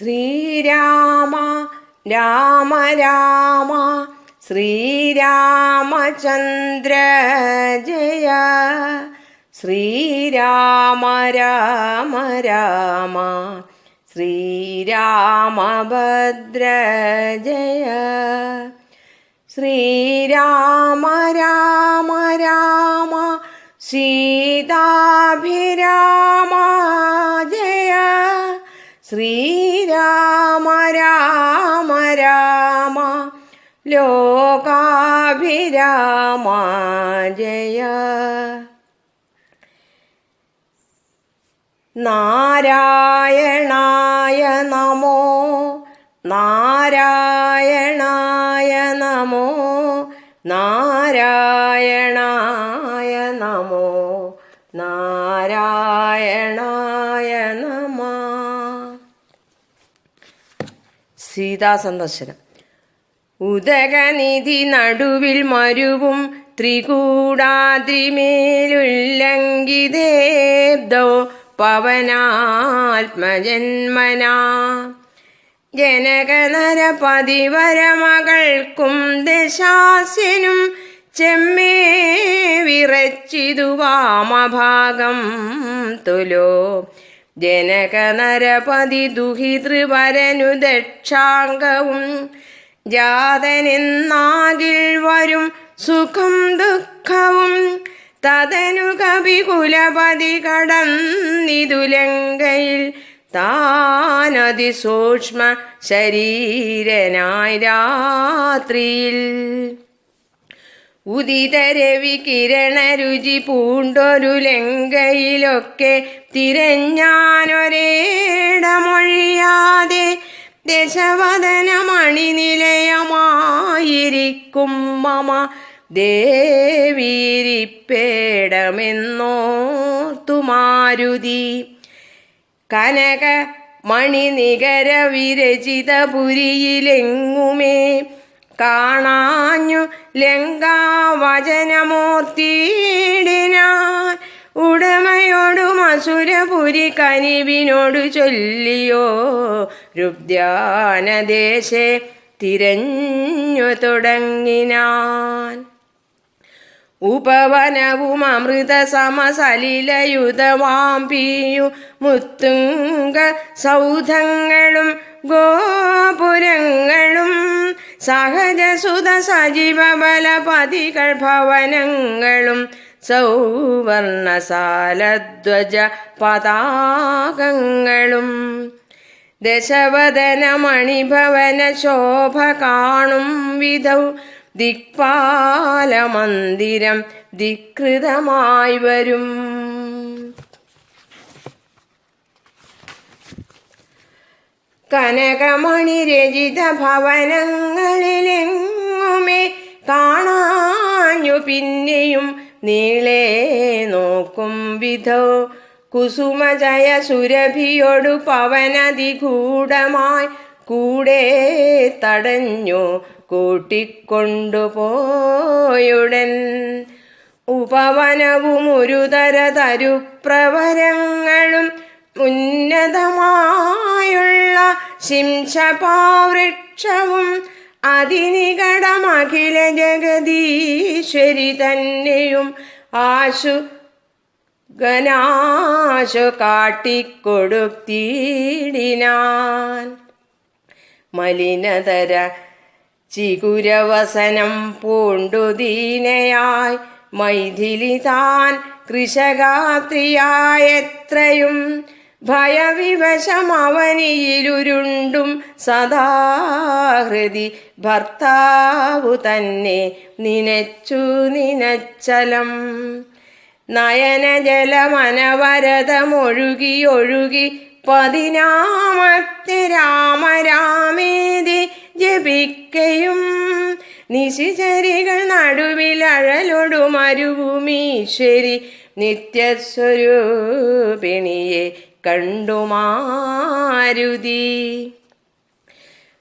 ശ്രീരാമ രാമ രാമ ശ്രീരാമചന്ദ്ര ജയ. ശ്രീരാമ രാമ രാമ ശ്രീരാമഭദ്ര ജയ. ശ്രീരാമ രാമ രാമ സീതാഭിരാമ ജയ. ശ്രീരാമ രാമ രാമ ലോകാഭിരാമ ജയ. നാരായണായ നമോ നാരായണായ നമോ നാരായണായ നമോ നാരായണായ നമ. സീതാസന്ദർശനം. ഉദകനിധി നടുവിൽ മരുവും ത്രികൂടാദ്രിമേലുല്ലംഘിതേബ്ദോ പവനാത്മജന്മനാ. ജനകനരപതിവരമകൾക്കും ദശാസ്യനും ചെമ്മേ വിറച്ചിതു വാമഭാഗം തുലോ. ജനകനരപതി ദുഹിതൃവരനു ദക്ഷാംഗവും ജാതനെന്നാകിൽ വരും സുഖം ദുഃഖവും. തതനു കവികുലപതി കടന്നിതുലങ്കയിൽ താനതിസൂക്ഷ്മ ശരീരനായി രാത്രിയിൽ. ഉദിതരവി കിരണരുചി പൂണ്ടൊരു ലങ്കയിലൊക്കെ തിരഞ്ഞാനൊരേടമൊഴിയാതെ ദശവദനമണിനിലയമായിരിക്കും മമ ദേവീരിപ്പേടമെന്നോർത്തു മാരുതി. കനക മണിനികര വിരചിത പുരിയിലെങ്ങുമേ കാണാഞ്ഞു ലങ്കാവചനമൂർത്തിയിടിനാൻ. ഉടമയോടു മസുരപുരി കനിവിനോടു ചൊല്ലിയോ രുദ്യാനദേശെ തിരഞ്ഞു തുടങ്ങിനാൻ. ഉപവനവും അമൃത സമസലിലയുതവാംപിയു മുത്തുംഗ സൗധങ്ങളും ഗോപുരങ്ങളും സഹജസുത സജീവ ബലപതികൾ ഭവനങ്ങളും സൗവർണസാലധ്വജ പതാകങ്ങളും. ദശവദന മണിഭവന ശോഭ കാണും വിധൗ ദിക്പാലമന്ദിരം ധികൃതമായി വരും. കനകമണി രചിത ഭവനങ്ങളിലെങ്ങുമേ കാണാഞ്ഞു പിന്നെയും നീളെ നോക്കും വിധോ. കുസുമജയ സുരഭിയോടു പവനതിഗൂഢമായി കൂടെ തടഞ്ഞു കൂട്ടിക്കൊണ്ടുപോയുടൻ. ഉപവനവും ഒരുതര തരുപ്രവരങ്ങളും ഉന്നതമായുള്ള ശിംശപാവൃക്ഷവും അതിനികടമഖില ജഗദീശ്വരി തന്നെയും ആശു ഗനാശു കാട്ടിക്കൊടുത്തിടിനാൻ. മലിനതര ചികുരവസനം പൂണ്ടു ദീനയായി മൈഥിലി താൻ കൃശഗാത്രിയായെത്രയും ഭയവിവശമവനിയിലുരുണ്ടും സദാഹൃതി ഭർത്താവു തന്നെ നിനച്ചു നിനച്ചലം. നയനജലമനവരതമൊഴുകി ഒഴുകി പതിനാമത്തെ രാമ രാമേതി ജപിക്കയും. നിശിചരികൾ നടുവിലഴലൊടു മരുഭൂമീശ്വരി നിത്യസ്വരൂപിണിയെ കണ്ടു മാരുതി.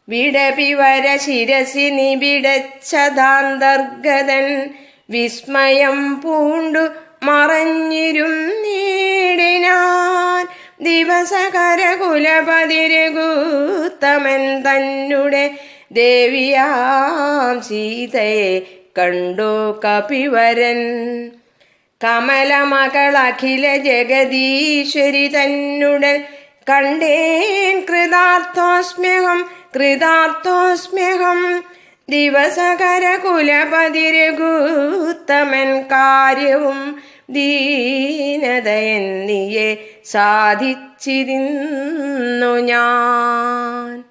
വിടപിവര ശിരസി നിബിടച്ചതാന്തർഗതൻ വിസ്മയം പൂണ്ടു മറഞ്ഞിരും നീടിനാൻ. ദിവസകര കുലപതിരകൂത്തമൻ തന്നെ ദേവിയാം സീതയെ കണ്ടു കപിവരൻ. കമലമകളഖില ജഗദീശ്വരി തന്നുടൻ കണ്ടേൻ കൃതാർത്ഥോസ്മ്യഹം. ദിവസകര കുലപതിരകൂത്തമൻ കാര്യവും ദീനതയെന്നിയെ സാധിച്ചിരുന്നു ഞാൻ.